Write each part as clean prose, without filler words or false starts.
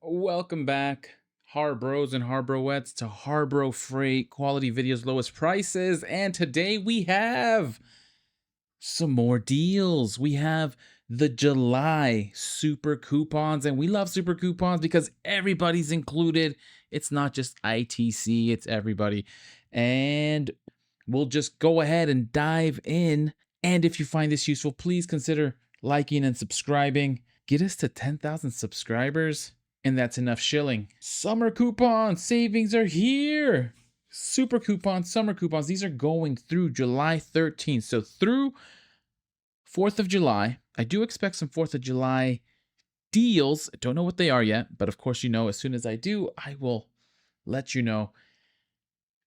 Welcome back, Harbros and Harbroettes, to Harbro Freight, quality videos, lowest prices. And today we have some more deals. We have the July super coupons, and we love super coupons because everybody's included. It's not just ITC, it's everybody. And we'll just go ahead and dive in. And if you find this useful, please consider liking and subscribing. Get us to 10,000 subscribers, and that's enough shilling. Summer coupons savings are here. Super coupons, summer coupons. These are going through July 13th. So through 4th of July, I do expect some 4th of July deals. I don't know what they are yet, but of course, as soon as I do, I will let you know.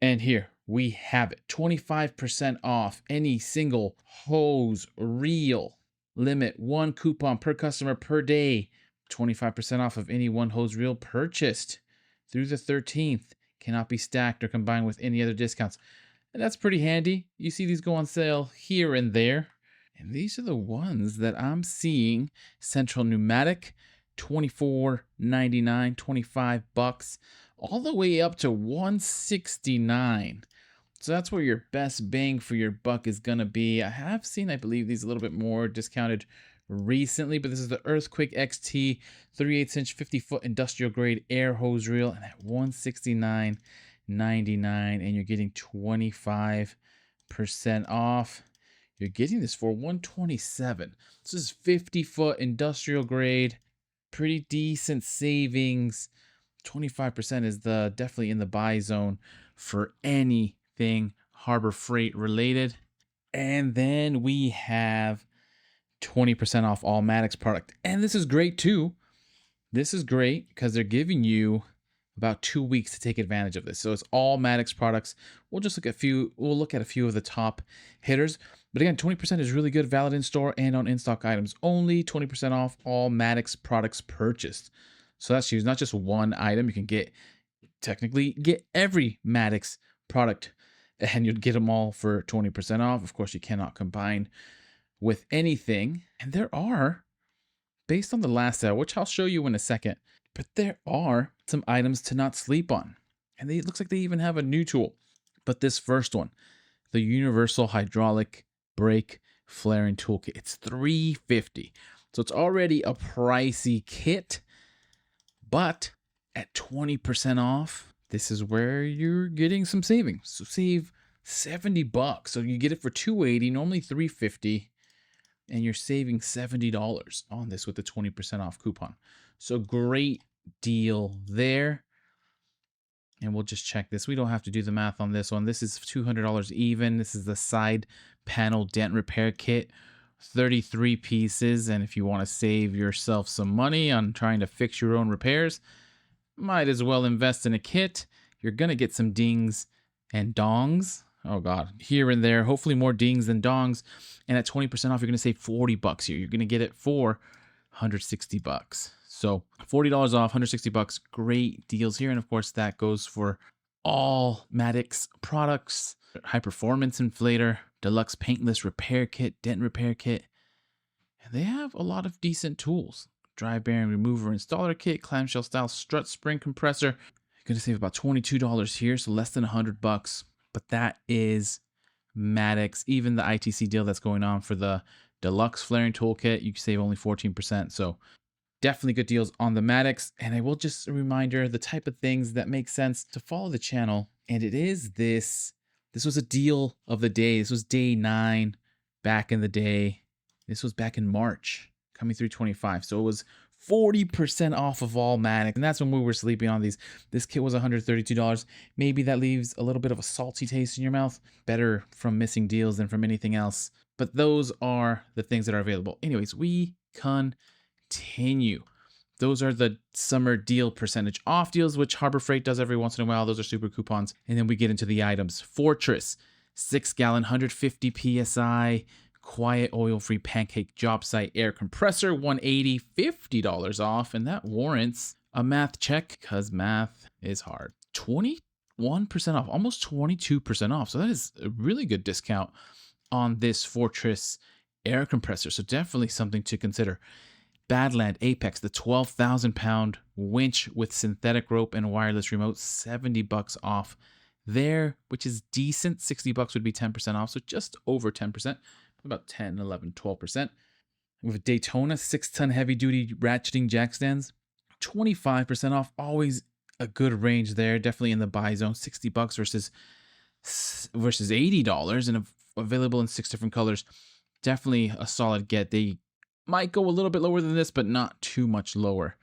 And here we have it, 25% off any single hose reel. Limit one coupon per customer per day. 25% off of any one hose reel purchased through the 13th. Cannot be stacked or combined with any other discounts. And that's pretty handy. You see these go on sale here and there. And these are the ones that I'm seeing. Central Pneumatic, $24.99, $25, all the way up to $169. So that's where your best bang for your buck is going to be. I have seen, I believe, these a little bit more discounted recently, but this is the Earthquake XT 3/8-inch 50-foot industrial grade air hose reel, and at $169.99, and you're getting 25% off. You're getting this for $127. This is 50-foot industrial grade, pretty decent savings. 25% is definitely in the buy zone for anything Harbor Freight related. And then we have 20% off all Maddox product. And this is great too. This is great because they're giving you about 2 weeks to take advantage of this. So it's all Maddox products. We'll look at a few of the top hitters. But again, 20% is really good, valid in store and on in-stock items. Only 20% off all Maddox products purchased. So that's huge. Not just one item. You can technically get every Maddox product, and you'd get them all for 20% off. Of course, you cannot combine with anything. And there are, based on the last sale, which I'll show you in a second, but there are some items to not sleep on. And it looks like they even have a new tool. But this first one, the Universal Hydraulic Brake Flaring Toolkit, it's $350. So it's already a pricey kit, but at 20% off, this is where you're getting some savings. So save $70. So you get it for $280, normally $350, and you're saving $70 on this with the 20% off coupon. So great deal there. And we'll just check this. We don't have to do the math on this one. This is $200 even. This is the side panel dent repair kit, 33 pieces. And if you want to save yourself some money on trying to fix your own repairs, might as well invest in a kit. You're going to get some dings and dongs. Oh God, here and there, hopefully more dings than dongs. And at 20% off, you're going to save $40 here. You're going to get it for $160. So $40 off, $160, great deals here. And of course, that goes for all Maddox products, high performance inflator, deluxe paintless repair kit, dent repair kit. And they have a lot of decent tools. Drive bearing remover installer kit, clamshell style strut spring compressor. You're going to save about $22 here, so less than $100. But that is Maddox. Even the ITC deal that's going on for the deluxe flaring toolkit, you can save only 14%. So definitely good deals on the Maddox. And I will just a reminder, the type of things that make sense to follow the channel. And it is this. This was a deal of the day. This was day 9 back in the day. This was back in March, coming through 25. So it was 40% off of all Maddox. And that's when we were sleeping on these. This kit was $132. Maybe that leaves a little bit of a salty taste in your mouth. Better from missing deals than from anything else. But those are the things that are available. Anyways, we continue. Those are the summer deal percentage off deals, which Harbor Freight does every once in a while. Those are super coupons. And then we get into the items. Fortress, 6-gallon, 150 PSI, quiet oil-free pancake job site air compressor, $180, $50 off. And that warrants a math check because math is hard. 21% off, almost 22% off. So that is a really good discount on this Fortress air compressor. So definitely something to consider. Badland Apex, the 12,000-pound winch with synthetic rope and wireless remote, $70 off there, which is decent. $60 would be 10% off, so just over 10%, about 10, 11, 12%. With Daytona 6-ton heavy-duty ratcheting jack stands, 25% off. Always a good range there. Definitely in the buy zone. $60 versus $80, and available in 6 different colors. Definitely a solid get. They might go a little bit lower than this, but not too much lower.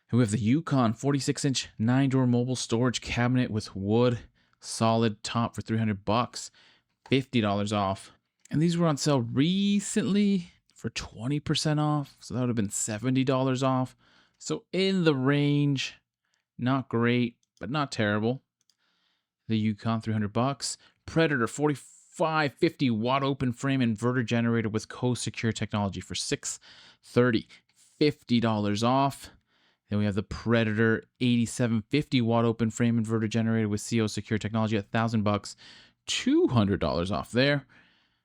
And we have the Yukon 46-inch 9-door mobile storage cabinet with wood solid top for $300, $50 off. And these were on sale recently for 20% off, so that would have been $70 off. So in the range, not great, but not terrible. The Yukon, $300. Predator 4550 watt open frame inverter generator with co-secure technology for $630, $50 off. Then we have the Predator 8750 watt open frame inverter generator with CO secure technology at $1,000, $200 off there.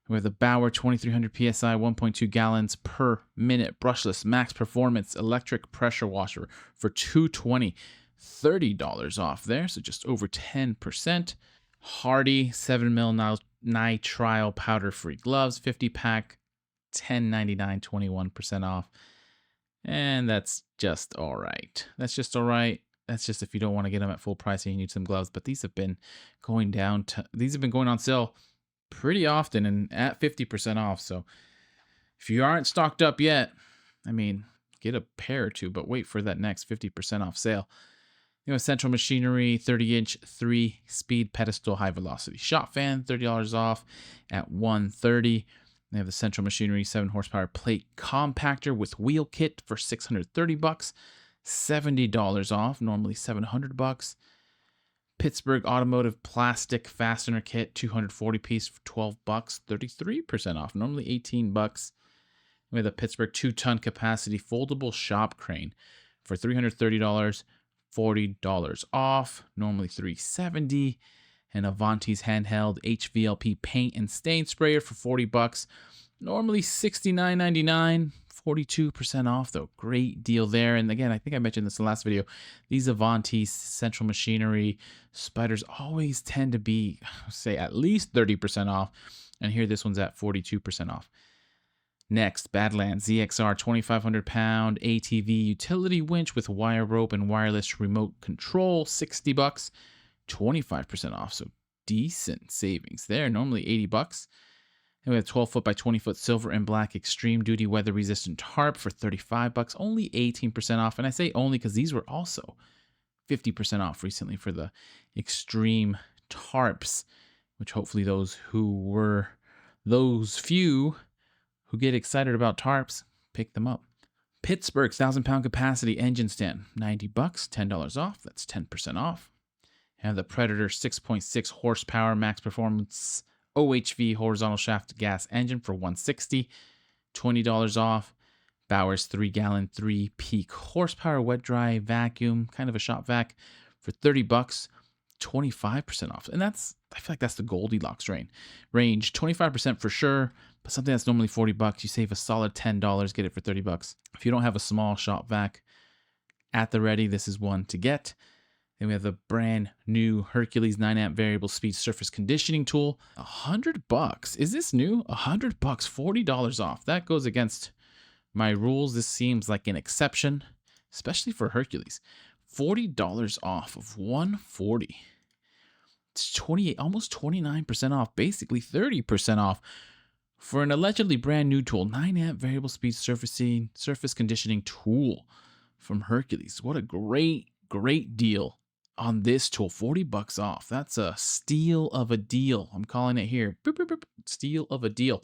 We have the Bauer 2300 PSI 1.2 gallons per minute brushless max performance electric pressure washer for $220, $30 off there, so just over 10%. Hardy 7mm nitrile powder-free gloves, 50-pack, $10.99, 21% off. And that's just all right. That's just all right. That's just if you don't want to get them at full price and you need some gloves. But these have been going on sale pretty often and at 50% off. So if you aren't stocked up yet, I mean, get a pair or two, but wait for that next 50% off sale. You know, Central Machinery 30-inch 3-speed pedestal high velocity shop fan, $30 off at $130. They have the Central Machinery 7-horsepower plate compactor with wheel kit for $630, $70 off, normally $700. Pittsburgh Automotive plastic fastener kit, 240 piece for $12, 33% off, normally $18. We have the Pittsburgh 2-ton capacity foldable shop crane for $330, $40 off, normally $370. And Avanti's handheld HVLP paint and stain sprayer for $40, normally $69.99, 42% off though. Great deal there. And again, I think I mentioned this in the last video. These Avanti Central Machinery spiders always tend to be, say, at least 30% off. And here this one's at 42% off. Next, Badlands ZXR 2,500-pound ATV utility winch with wire rope and wireless remote control, $60, 25% off. So decent savings there. Normally $80. And we have 12-foot by 20-foot silver and black extreme duty weather resistant tarp for $35, only 18% off. And I say only because these were also 50% off recently for the extreme tarps, which hopefully those few who get excited about tarps pick them up. Pittsburgh 1,000-pound capacity engine stand, $90, $10 off. That's 10% off. And the Predator 6.6 horsepower max performance OHV horizontal shaft gas engine for $160, $20 off. Bauer's 3-gallon 3-peak horsepower wet dry vacuum, kind of a shop vac, for $30, 25% off. And I feel like that's the Goldilocks range. 25% for sure, but something that's normally $40, you save a solid $10, get it for $30. If you don't have a small shop vac at the ready, this is one to get. Then we have the brand new Hercules 9-amp variable speed surface conditioning tool. $100. Is this new? $100, $40 off. That goes against my rules. This seems like an exception, especially for Hercules. $40 off of $140. It's 28, almost 29% off, basically 30% off for an allegedly brand new tool. 9-amp variable speed surface conditioning tool from Hercules. What a great deal on this tool. $40 off. That's a steal of a deal. I'm calling it here. Boop, boop, boop. Steal of a deal.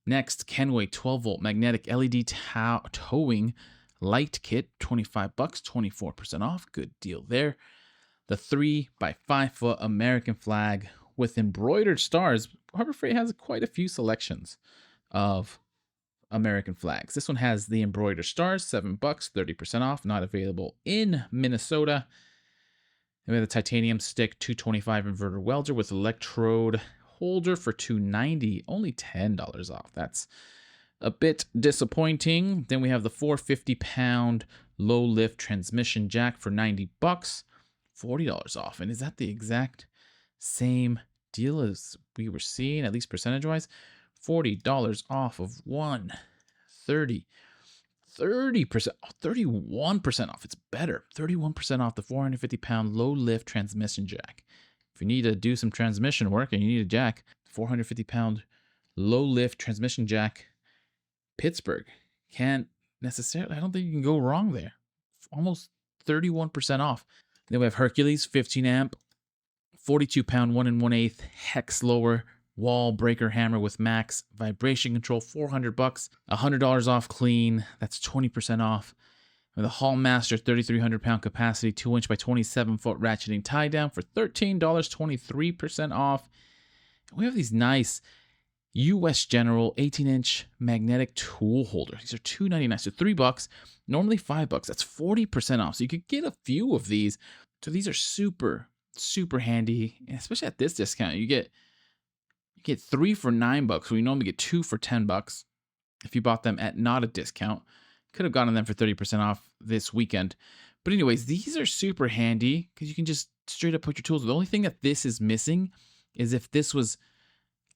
Next, Kenway 12-volt magnetic LED towing light kit, $25, 24% off. Good deal there. The 3 by 5 foot American flag with embroidered stars. Harbor Freight has quite a few selections of American flags. This one has the embroidered stars, $7, 30% off. Not available in Minnesota. And we have the titanium stick 225 inverter welder with electrode holder for $290, only $10 off. That's A bit disappointing. Then we have the 450-pound low lift transmission jack for 90 bucks, $40 off. And is that the exact same deal as we were seeing, at least percentage wise? $40 off of 130. 30%, 31% off. It's better. 31% off the 450-pound low lift transmission jack. If you need to do some transmission work and you need a jack, 450-pound low lift transmission jack, Pittsburgh. Can't necessarily, I don't think you can go wrong there. Almost 31% off. Then we have Hercules, 15 amp, 42-pound 1 1/8 hex lower wall breaker hammer with max vibration control, 400 bucks, $100 off clean. That's 20% off. With a Hallmaster 3,300-pound capacity, 2-inch by 27-foot ratcheting tie down for $13, 23% off. And we have these nice US General 18-inch magnetic tool holder. These are $2.99, so $3. Normally $5. That's 40% off. So you could get a few of these. So these are super, super handy, and especially at this discount. You get 3 for $9. We normally get 2 for $10 if you bought them at not a discount. Could have gotten them for 30% off this weekend. But anyways, these are super handy because you can just straight up put your tools. The only thing that this is missing is if this was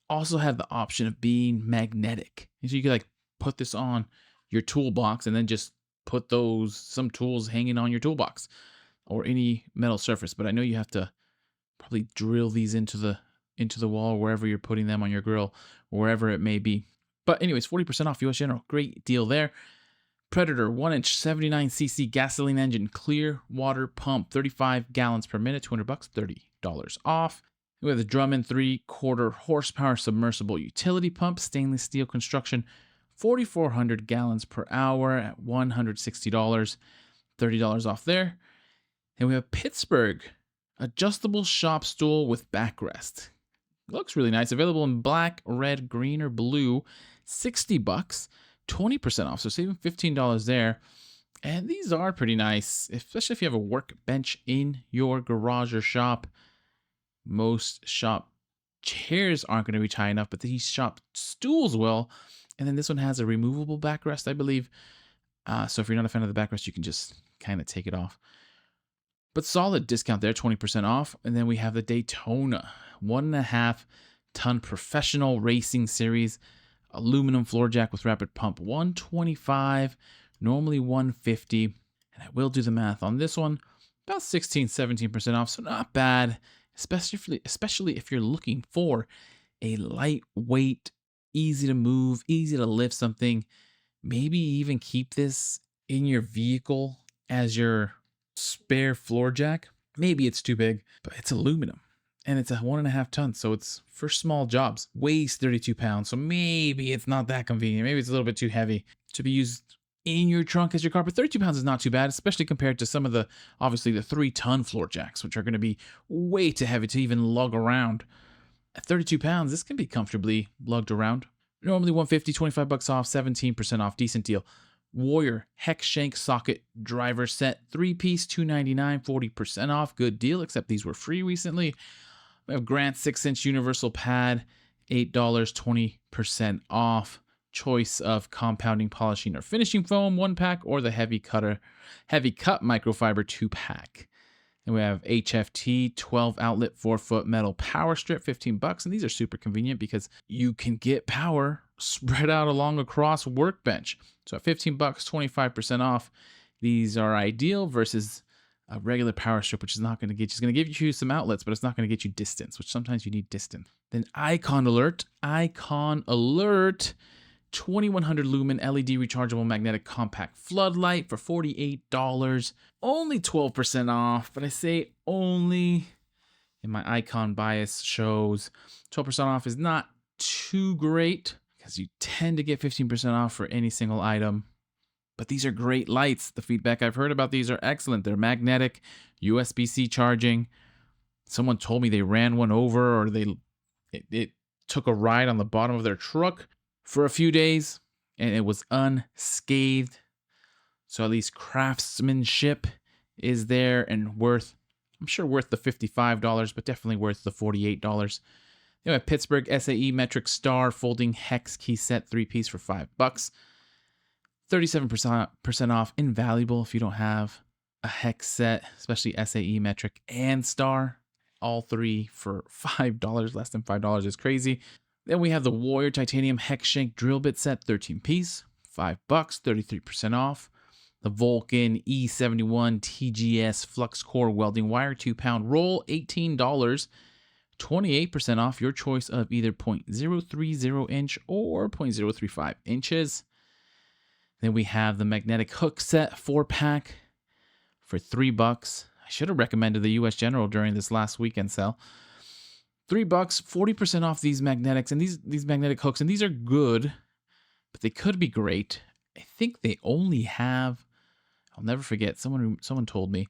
also have the option of being magnetic. So you could like put this on your toolbox and then just put some tools hanging on your toolbox or any metal surface. But I know you have to probably drill these into the wall, wherever you're putting them on your grill, wherever it may be. But anyways, 40% off US General. Great deal there. Predator 1-inch 79cc gasoline engine clear water pump, 35 gallons per minute, $200, $30 off. We have the Drummond 3/4 horsepower submersible utility pump, stainless steel construction, 4,400 gallons per hour at $160, $30 off there. And we have Pittsburgh adjustable shop stool with backrest. Looks really nice. Available in black, red, green, or blue. $60, 20% off. So saving $15 there. And these are pretty nice, especially if you have a workbench in your garage or shop. Most shop chairs aren't going to be high enough, but these shop stools will. And then this one has a removable backrest, I believe. So if you're not a fan of the backrest, you can just kind of take it off. But solid discount there, 20% off. And then we have the Daytona 1.5 ton professional racing series aluminum floor jack with rapid pump, $125, normally $150. And I will do the math on this one, about 16-17% off, so not bad, especially if you're looking for a lightweight, easy to move, easy to lift something. Maybe even keep this in your vehicle as your spare floor jack. Maybe it's too big, but it's aluminum and it's a 1.5 ton, so it's for small jobs. Weighs 32 pounds, so maybe it's not that convenient. Maybe it's a little bit too heavy to be used in your trunk as your car, but 32 pounds is not too bad, especially compared to some of the, obviously the 3-ton floor jacks, which are going to be way too heavy to even lug around. At 32 pounds, this can be comfortably lugged around. Normally $150, $25 off, 17% off, decent deal. Warrior hex shank socket driver set, 3-piece, $299, 40% off, good deal, except these were free recently. We have Grant 6-inch universal pad, $8, 20% off. Choice of compounding, polishing, or finishing foam, 1-pack, or the heavy cut microfiber 2-pack. And we have HFT 12 outlet 4-foot metal power strip, $15. And these are super convenient because you can get power spread out along across workbench. So at $15, 25% off. These are ideal versus a regular power strip, which is not going to get you, it's going to give you some outlets, but it's not going to get you distance, which sometimes you need distance. Then Icon Alert, 2100 lumen LED rechargeable magnetic compact floodlight for $48. Only 12% off, but I say only, and my icon bias shows 12% off is not too great because you tend to get 15% off for any single item. But these are great lights. The feedback I've heard about these are excellent. They're magnetic, USB-C charging. Someone told me they ran one over, or it took a ride on the bottom of their truck for a few days, and it was unscathed. So at least craftsmanship is there and worth, I'm sure worth the $55, but definitely worth the $48. Then we have Pittsburgh SAE Metric Star Folding Hex Key Set 3-piece for $5. 37% off. Invaluable if you don't have a hex set, especially SAE Metric and Star. All three for $5, less than $5 is crazy. Then we have the Warrior Titanium Hex Shank Drill Bit Set, 13-piece, $5, 33% off. The Vulcan E71 TGS Flux Core Welding Wire 2-pound roll, $18, 28% off. Your choice of either 0.030 inch or 0.035 inches. Then we have the Magnetic Hook Set 4-pack for $3. I should have recommended the US General during this last weekend sale. $3, 40% off these magnetics and these magnetic hooks, and these are good, but they could be great. I think they only have, I'll never forget, someone told me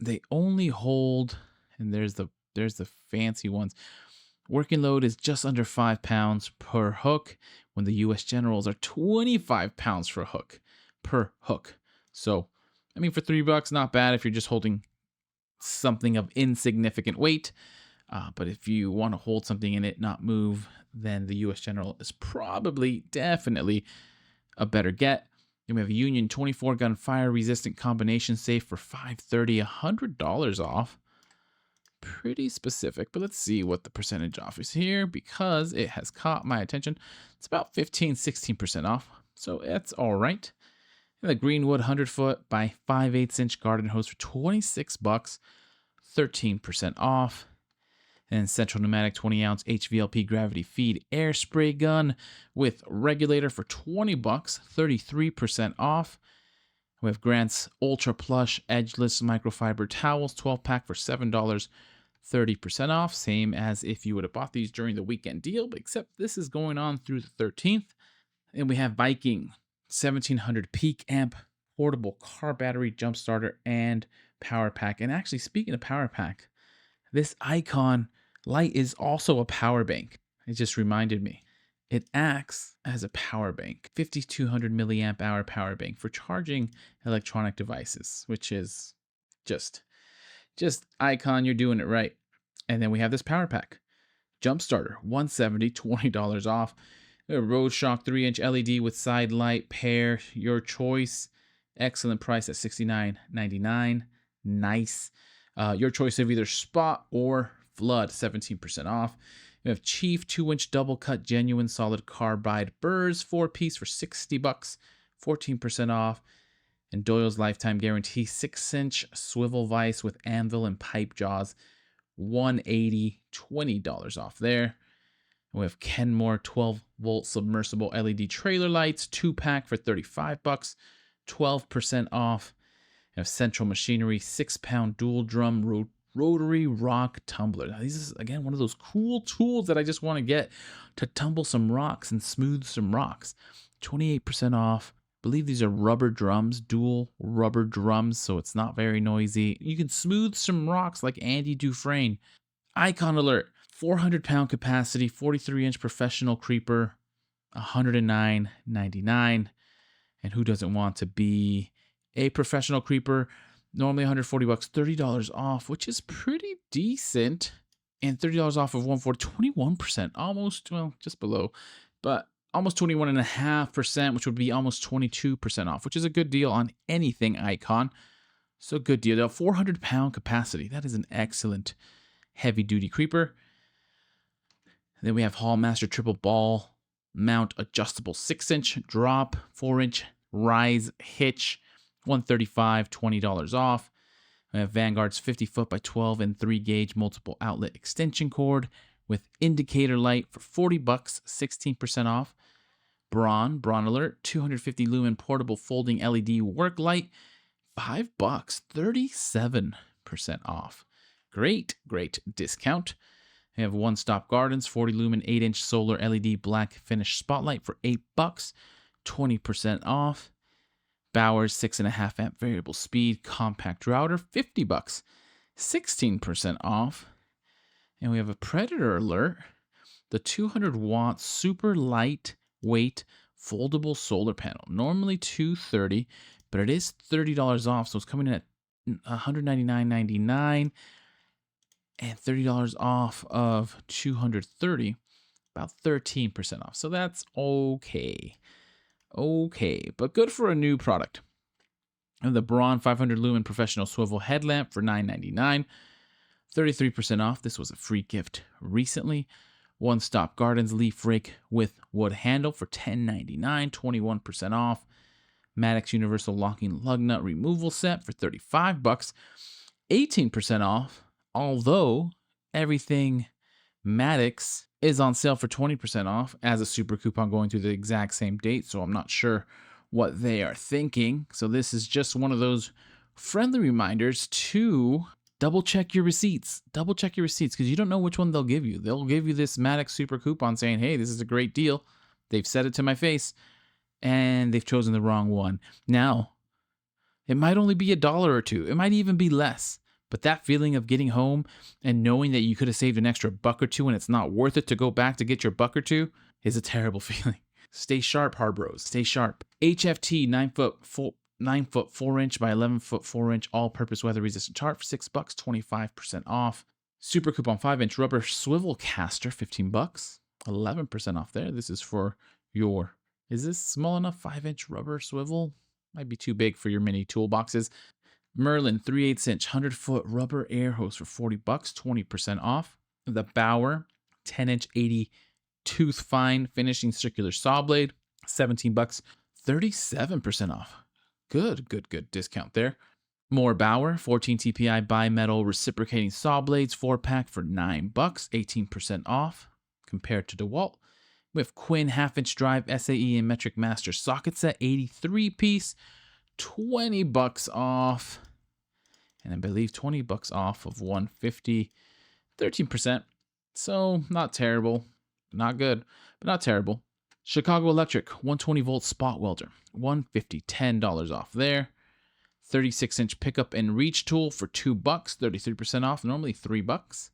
they only hold, and there's the fancy ones. Working load is just under 5 pounds per hook, when the US Generals are 25 pounds for a hook per hook. So, I mean, for $3, not bad if you're just holding something of insignificant weight. But if you want to hold something in it, not move, then the US General is probably, definitely a better get. Then we have a Union 24-gun fire-resistant combination safe for $530, $100 off. Pretty specific, but let's see what the percentage off is here because it has caught my attention. It's about 15-16% off, so it's all right. And the Greenwood 100-foot by 5/8 inch garden hose for $26, 13% off. And Central Pneumatic 20-ounce HVLP gravity feed air spray gun with regulator for $20, 33% off. We have Grant's Ultra Plush Edgeless Microfiber Towels 12-pack for $7, 30% off. Same as if you would have bought these during the weekend deal, but except this is going on through the 13th. And we have Viking 1700 peak amp portable car battery jump starter and power pack. And actually, speaking of power pack, this Icon light is also a power bank. It just reminded me. It acts as a power bank, 5200 milliamp hour power bank for charging electronic devices, which is just Icon, you're doing it right. And then we have this power pack, jump starter, $170, $20 off. A Road Shock 3-inch LED with side light pair, your choice. Excellent price at $69.99. Nice. Your choice of either spot or flood, 17% off. We have Chief 2-inch double cut genuine solid carbide burrs, 4-piece for $60, 14% off. And Doyle's lifetime guarantee 6-inch swivel vise with anvil and pipe jaws, $180, $20 off there. We have Kenmore 12-volt submersible LED trailer lights, 2-pack for $35, 12% off. We have Central Machinery 6-pound dual drum rotary rock tumbler. Now, this is, again, one of those cool tools that I just want to get to tumble some rocks and smooth some rocks. 28% off. I believe these are rubber drums, dual rubber drums, so it's not very noisy. You can smooth some rocks like Andy Dufresne. Icon alert. 400-pound capacity, 43-inch professional creeper, $109.99. And who doesn't want to be a professional creeper? Normally $140, $30 off, which is pretty decent. And $30 off of 140, 21%, almost, well, just below, but almost 21.5%, which would be almost 22% off, which is a good deal on anything Icon. So good deal. 400-pound capacity. That is an excellent heavy-duty creeper. Then we have Hallmaster triple ball mount adjustable 6-inch drop, 4-inch rise hitch, $135, $20 off. We have Vanguard's 50-foot by 12 and 3-gauge multiple outlet extension cord with indicator light for $40, 16% off. Braun Alert 250 lumen portable folding LED work light, $5, 37% off. Great discount. We have One Stop Gardens 40 lumen 8-inch solar LED black finish spotlight for $8, 20% off. Bowers 6.5 amp variable speed compact router, $50, 16% off. And we have a Predator Alert, the 200-watt super lightweight foldable solar panel. Normally $230, but it is $30 off, so it's coming in at $199.99. and $30 off of 230, about 13% off. So that's okay. Okay, but good for a new product. And the Braun 500 lumen professional swivel headlamp for $9.99, 33% off. This was a free gift recently. One Stop Gardens leaf rake with wood handle for $10.99, 21% off. Maddox Universal Locking Lug Nut Removal Set for $35, 18% off. Although everything Maddox is on sale for 20% off as a super coupon going through the exact same date, so I'm not sure what they are thinking. So this is just one of those friendly reminders to double check your receipts. Double check your receipts because you don't know which one they'll give you. They'll give you this Maddox super coupon saying, hey, this is a great deal. They've said it to my face and they've chosen the wrong one. Now, it might only be $1 or $2. It might even be less. But that feeling of getting home and knowing that you could have saved an extra $1 or $2 and it's not worth it to go back to get your $1 or $2 is a terrible feeling. Stay sharp, HARBROs. Stay sharp. HFT 9-foot 4-inch by 11-foot 4-inch all-purpose weather-resistant tarp for $6, 25% off. Super coupon 5-inch rubber swivel caster, $15, 11% off there. This is for your, is this small enough 5-inch rubber swivel? Might be too big for your mini toolboxes. Merlin 3/8-inch 100-foot rubber air hose for $40, 20% off. The Bauer 10-inch 80 tooth fine finishing circular saw blade, $17, 37% off. Good discount there. More Bauer 14 TPI bimetal reciprocating saw blades 4-pack for $9, 18% off compared to DeWalt. We have Quinn 1/2-inch drive SAE and Metric Master socket set, 83-piece, $20 off. And I believe $20 off of 150, 13%. So not terrible. Not good, but not terrible. Chicago Electric 120-volt spot welder, $150, $10 off there. 36-inch pickup and reach tool for $2, 33% off, normally $3.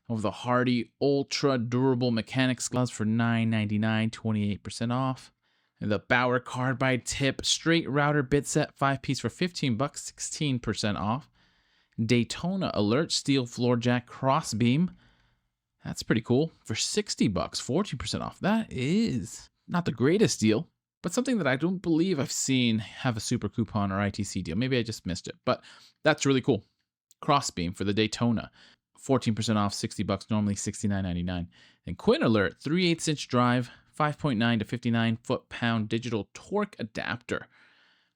Over the Hardy Ultra Durable Mechanics gloves for $9.99, 28% off. And the Bauer Carbide Tip Straight Router Bit Set 5-piece for $15, 16% off. Daytona Alert Steel Floor Jack Crossbeam. That's pretty cool. For $60, 14% off. That is not the greatest deal, but something that I don't believe I've seen have a super coupon or ITC deal. Maybe I just missed it, but that's really cool. Crossbeam for the Daytona. 14% off, $60, normally $69.99. And Quinn Alert 3/8-inch drive, 5.9 to 59 foot-pound digital torque adapter.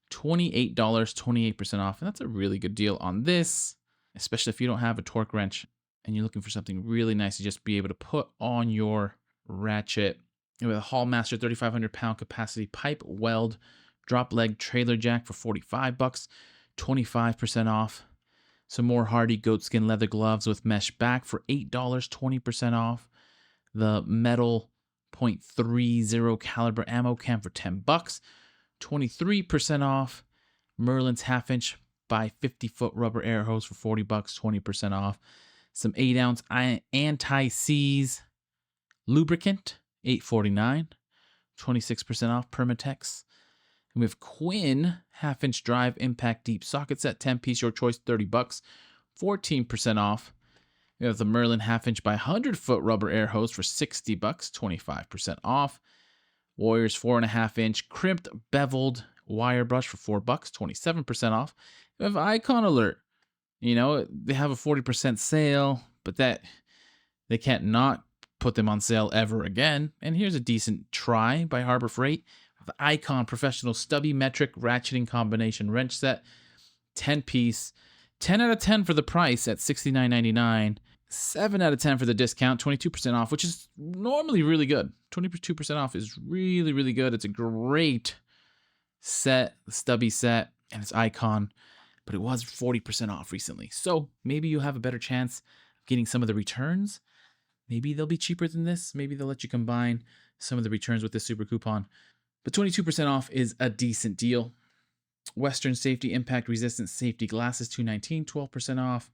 $28, 28% off. And that's a really good deal on this, especially if you don't have a torque wrench and you're looking for something really nice to just be able to put on your ratchet. And with a Hallmaster 3,500-pound capacity pipe weld drop leg trailer jack for $45, 25% off. Some more Hardy goatskin leather gloves with mesh back for $8, 20% off. The metal .30 caliber ammo can for $10, 23% off. Merlin's 1/2-inch by 50-foot rubber air hose for $40, 20% off. Some 8-ounce anti-seize lubricant, $8.49, 26% off. Permatex. And we have Quinn 1/2-inch drive impact deep socket set, 10-piece, your choice, $30, 14% off. We have the Merlin 1/2-inch by 100-foot rubber air hose for $60, 25% off. Warriors 4.5-inch crimped beveled wire brush for $4, 27% off. We have Icon Alert. You know, they have a 40% sale, but that they can't not put them on sale ever again. And here's a decent try by Harbor Freight. The Icon Professional Stubby Metric Ratcheting Combination Wrench Set, 10-piece, 10 out of 10 for the price at $69.99, 7 out of 10 for the discount, 22% off, which is normally really good. 22% off is really, really good. It's a great set, the stubby set, and it's Icon, but it was 40% off recently. So maybe you'll have a better chance of getting some of the returns. Maybe they'll be cheaper than this. Maybe they'll let you combine some of the returns with this super coupon. But 22% off is a decent deal. Western Safety Impact Resistant Safety Glasses, $219, 12% off.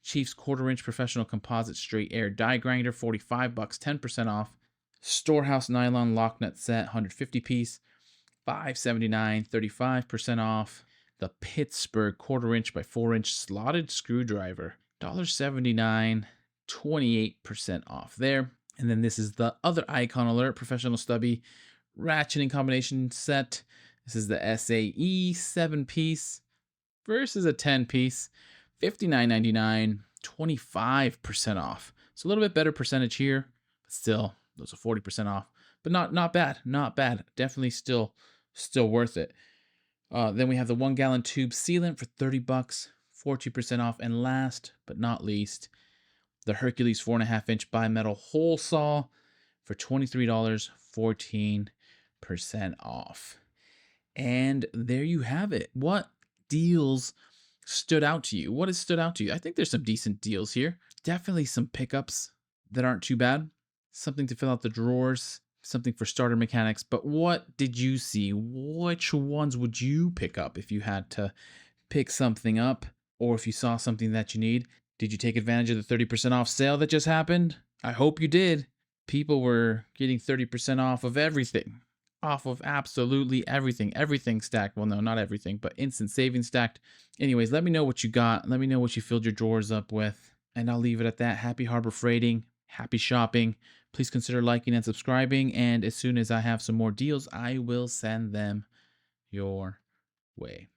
Chiefs 1/4-inch Professional Composite Straight Air Die Grinder, $45, 10% off. Storehouse Nylon Lock Nut Set, 150-piece, $579, 35% off. The Pittsburgh 1/4-inch by 4-inch Slotted Screwdriver, $1.79, 28% off there. And then this is the other Icon Alert Professional Stubby ratcheting combination set. This is the SAE 7-piece versus a 10-piece, $59.99, 25% off. So a little bit better percentage here, but still, those are 40% off. But not bad, not bad. Definitely still worth it. Then we have the 1 gallon tube sealant for $30, 40% off. And last but not least, the Hercules 4.5-inch bimetal hole saw for $23, 14% off. And there you have it. What deals stood out to you? What has stood out to you? I think there's some decent deals here. Definitely some pickups that aren't too bad. Something to fill out the drawers, something for starter mechanics. But what did you see? Which ones would you pick up if you had to pick something up, or if you saw something that you need? Did you take advantage of the 30% off sale that just happened? I hope you did. People were getting 30% off of everything. Off of absolutely everything. Everything stacked. Well, no, not everything, but instant savings stacked. Anyways, let me know what you got. Let me know what you filled your drawers up with. And I'll leave it at that. Happy Harbor Freighting. Happy shopping. Please consider liking and subscribing. And as soon as I have some more deals, I will send them your way.